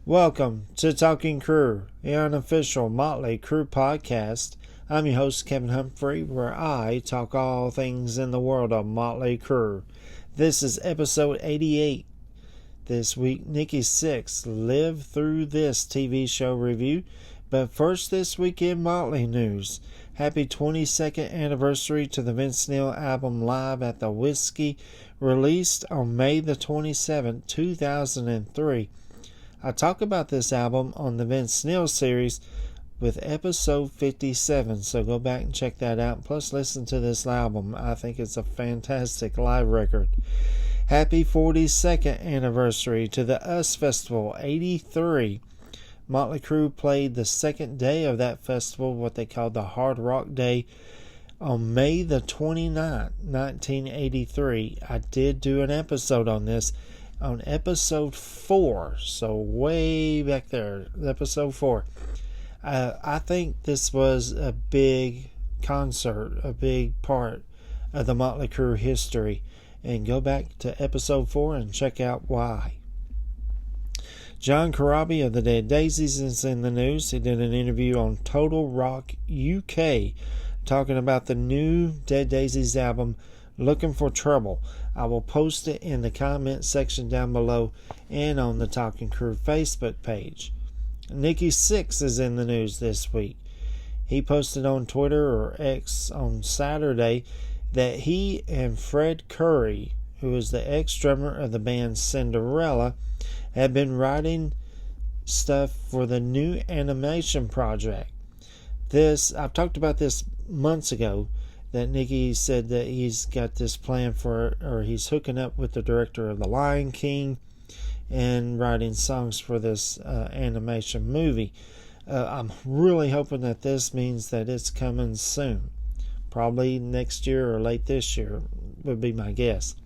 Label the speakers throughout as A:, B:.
A: Welcome to Talking Crue, the unofficial Motley Crue podcast. I'm your host, Kevin Humphrey, where I talk all things in the world of Motley Crue. This is episode 88. This week, Nikki Sixx, Live Through This TV show review. But first, this week in Motley news. Happy 22nd anniversary to the Vince Neil album Live at the Whiskey, released on May the 27th, 2003. I talk about this album on the Vince Neil series with episode 57, so go back and check that out. Plus, listen to this album. I think it's a fantastic live record. Happy 42nd anniversary to the US Festival 83. Motley Crue played the second day of that festival, what they called the Hard Rock Day, on May the 29th, 1983. I did do an episode on this on episode 4, so way back there, episode 4. I think this was a big concert, a big part of the Motley Crue history, and go back to episode 4 and check out why. John Corabi of the Dead Daisies is in the news. He did an interview on Total Rock UK talking about the new Dead Daisies album, Looking for Trouble. I will post it in the comment section down below and on the Talking Crue Facebook page. Nikki Sixx is in the news this week. He posted on Twitter or X on Saturday that he and Fred Curry, who is the ex-drummer of the band Cinderella, have been writing stuff for the new animation project. I've talked about this months ago, that Nikki said that he's got this plan for, or he's hooking up with the director of The Lion King and writing songs for this animation movie. I'm really hoping that this means that it's coming soon. Probably next year or late this year would be my guess.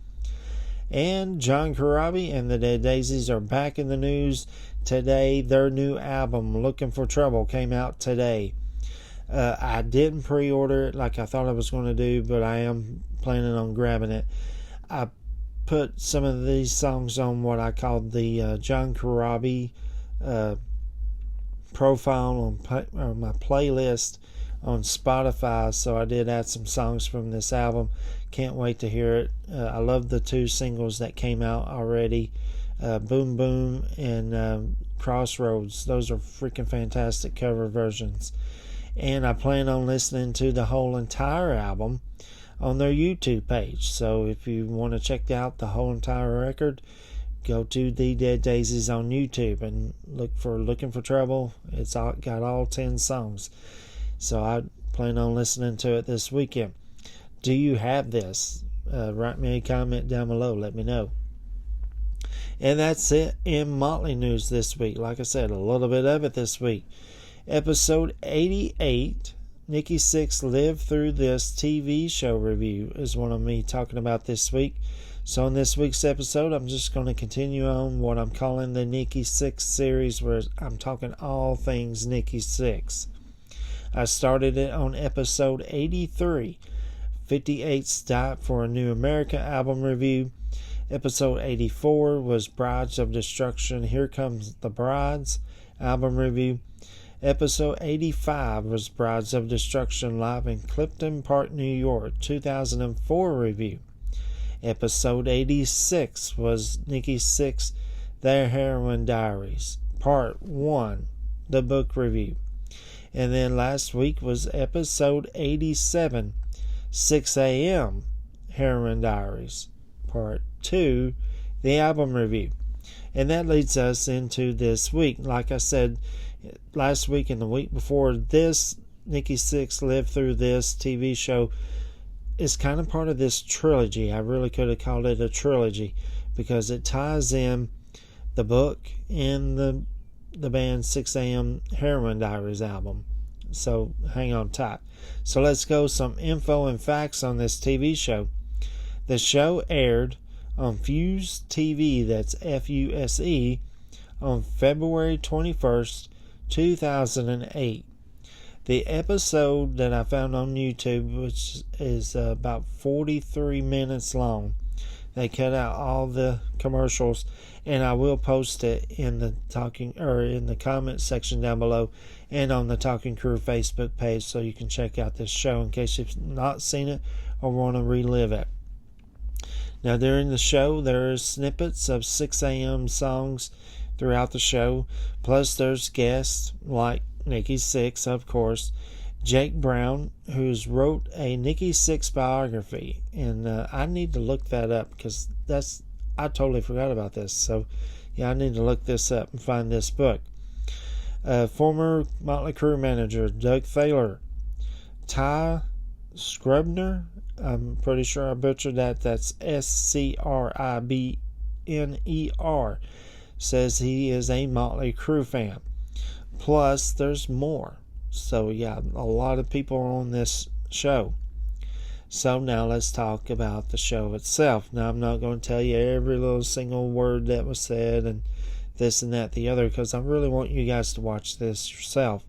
A: And John Corabi and the Dead Daisies are back in the news today. Their new album, Looking for Trouble, came out today. I didn't pre-order it like I thought I was going to do, but I am planning on grabbing it. I put some of these songs on what I called the John Corabi profile on my playlist on Spotify, so I did add some songs from this album. Can't wait to hear it. I love the two singles that came out already, Boom Boom and Crossroads. Those are freaking fantastic cover versions. And I plan on listening to the whole entire album on their YouTube page. So if you want to check out the whole entire record, go to The Dead Daisies on YouTube and look for Looking for Trouble. It's got all 10 songs. So I plan on listening to it this weekend. Do you have this? Write me a comment down below. Let me know. And that's it in Motley news this week. Like I said, a little bit of it this week. Episode 88, Nikki Sixx, Live Through This TV show review is one of me talking about this week. So in this week's episode, I'm just going to continue on what I'm calling the Nikki Sixx series, where I'm talking all things Nikki Sixx. I started it on episode 83, 58's Diet for a New America album review. Episode 84 was Brides of Destruction, Here Comes the Brides album review. Episode 85 was Brides of Destruction live in Clifton Park, New York, 2004 review. Episode 86 was Nikki Sixx, Their Heroin Diaries, Part 1, the book review. And then last week was episode 87, 6 a.m., Heroin Diaries, Part 2, the album review. And that leads us into this week. Like I said, last week and the week before, this Nikki Sixx, Live Through This TV show is kind of part of this trilogy. I really could have called it a trilogy because it ties in the book and the band 6 a.m. Heroin Diaries album. So hang on tight. So let's go some info and facts on this TV show. The show aired on Fuse TV, that's F-U-S-E, on February 21st, 2008. The episode that I found on YouTube, which is about 43 minutes long, They cut out all the commercials, and I will post it in the in the comment section down below, and on the Talking Crue Facebook page, so you can check out this show in case you've not seen it or want to relive it. Now, during the show, there are snippets of 6 a.m. songs throughout the show, plus there's guests like Nikki Sixx, of course, Jake Brown, who's wrote a Nikki Sixx biography, and I need to look that up because I totally forgot about this. So, yeah, I need to look this up and find this book. Former Motley Crue manager Doug Thaler, Ty Scribner, I'm pretty sure I butchered that. That's Scribner, says he is a Motley Crue fan. Plus, there's more. So, yeah, a lot of people are on this show. So, now let's talk about the show itself. Now, I'm not going to tell you every little single word that was said and this and that, the other, because I really want you guys to watch this yourself.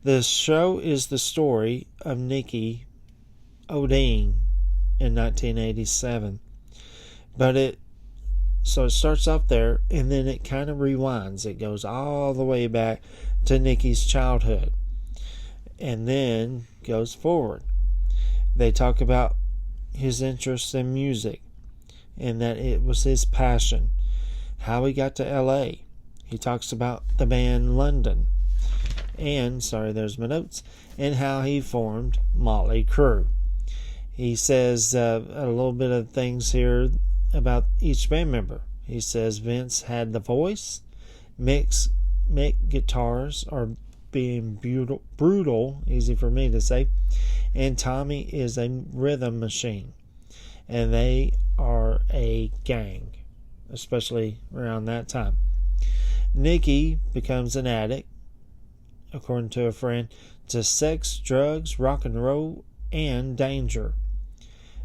A: The show is the story of Nikki ODing in 1987. So it starts off there, and then it kind of rewinds. It goes all the way back to Nikki's childhood, and then goes forward. They talk about his interest in music, and that it was his passion. How he got to L.A. He talks about the band London, and, there's my notes, and how he formed Motley Crue. He says a little bit of things here about each band member. He says Vince had the voice, Mick guitars are being brutal, easy for me to say, and Tommy is a rhythm machine, and they are a gang, especially around that time. Nikki becomes an addict, according to a friend, to sex, drugs, rock and roll, and danger.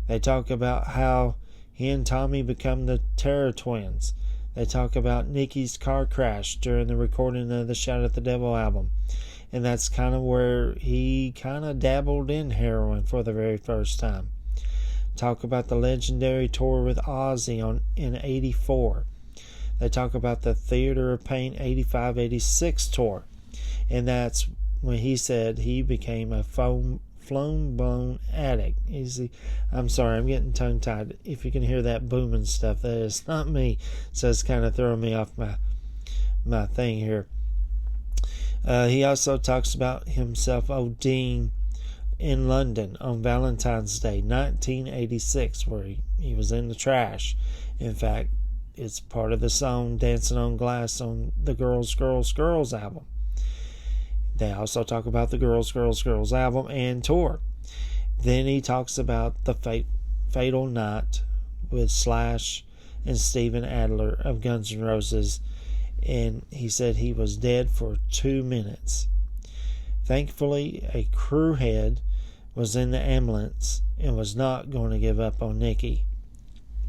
A: They talk about how he and Tommy become the Terror Twins. They talk about Nikki's car crash during the recording of the Shout at the Devil album. And that's kind of where he kind of dabbled in heroin for the very first time. Talk about the legendary tour with Ozzy in '84. They talk about the Theater of Pain 85-86 tour. And that's when he said he became a blown addict. I'm sorry, I'm getting tongue tied. If you can hear that booming stuff, that is not me. So it's kind of throwing me off my thing here. He also talks about himself ODing in London on Valentine's Day 1986, where he was in the trash. In fact, it's part of the song Dancing on Glass on the Girls, Girls, Girls album. They also talk about the Girls, Girls, Girls album and tour. Then he talks about the fatal night with Slash and Steven Adler of Guns N' Roses, and he said he was dead for 2 minutes. Thankfully, a crew head was in the ambulance and was not going to give up on Nikki.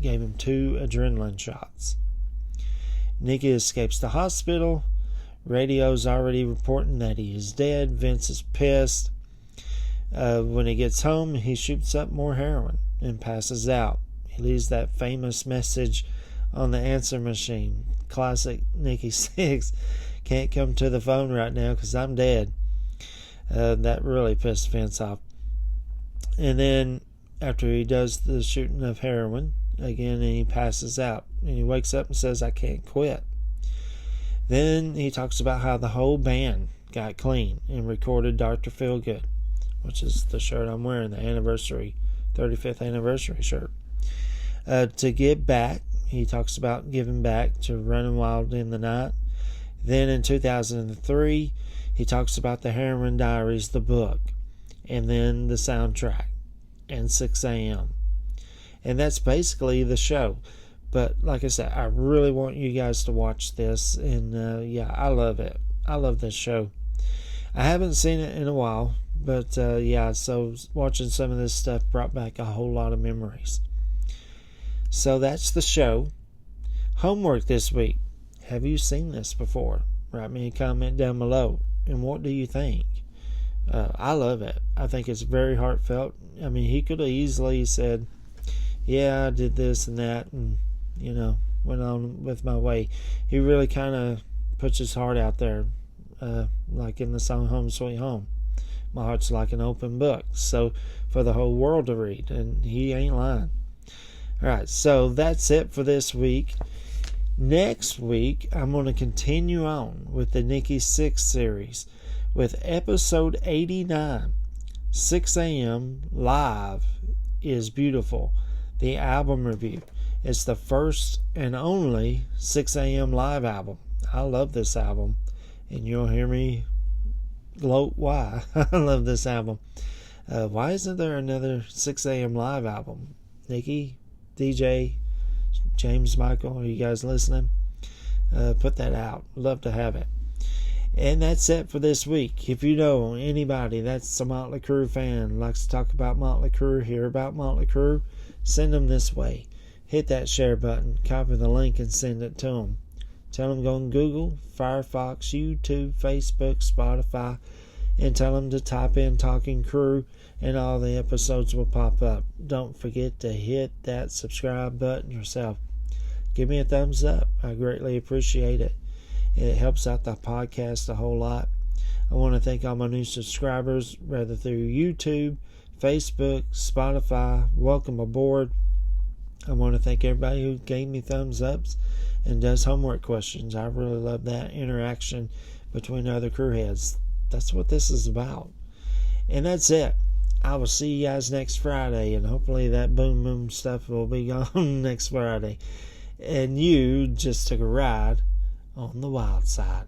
A: Gave him 2 adrenaline shots. Nikki escapes the hospital. Radio's already reporting that he is dead. Vince is pissed. When he gets home, he shoots up more heroin and passes out. He leaves that famous message on the answer machine. Classic Nikki Sixx. Can't come to the phone right now because I'm dead. That really pissed Vince off. And then after he does the shooting of heroin again, and he passes out, and he wakes up and says, "I can't quit." Then he talks about how the whole band got clean and recorded Dr. Feelgood, which is the shirt I'm wearing, the 35th anniversary shirt. To give back, he talks about giving back to Running Wild in the Night. Then in 2003, he talks about the Heroin Diaries, the book, and then the soundtrack, and 6 a.m. And that's basically the show. But like I said, I really want you guys to watch this. And I love it. I love this show. I haven't seen it in a while. But so watching some of this stuff brought back a whole lot of memories. So that's the show. Homework this week. Have you seen this before? Write me a comment down below. And what do you think? I love it. I think it's very heartfelt. I mean, he could have easily said, yeah, I did this and that, and, went on with my way. He really kind of puts his heart out there, like in the song Home Sweet Home. My heart's like an open book, so for the whole world to read, and he ain't lying. Alright, so that's it for this week. Next week, I'm going to continue on with the Nikki Sixx series with episode 89, 6 a.m. Live is Beautiful, the album review. It's the first and only 6 a.m. live album. I love this album, and you'll hear me gloat why. I love this album. Why isn't there another 6 a.m. live album? Nikki, DJ, James Michael, are you guys listening? Put that out. Love to have it. And that's it for this week. If you know anybody that's a Motley Crue fan, likes to talk about Motley Crue, hear about Motley Crue, send them this way. Hit that share button, copy the link, and send it to them. Tell them go on Google, Firefox, YouTube, Facebook, Spotify, and tell them to type in Talking Crue, and all the episodes will pop up. Don't forget to hit that subscribe button yourself. Give me a thumbs up. I greatly appreciate it. It helps out the podcast a whole lot. I want to thank all my new subscribers, whether through YouTube, Facebook, Spotify. Welcome aboard. I want to thank everybody who gave me thumbs ups and does homework questions. I really love that interaction between other Crue heads. That's what this is about. And that's it. I will see you guys next Friday, and hopefully that boom boom stuff will be gone next Friday. And you just took a ride on the wild side.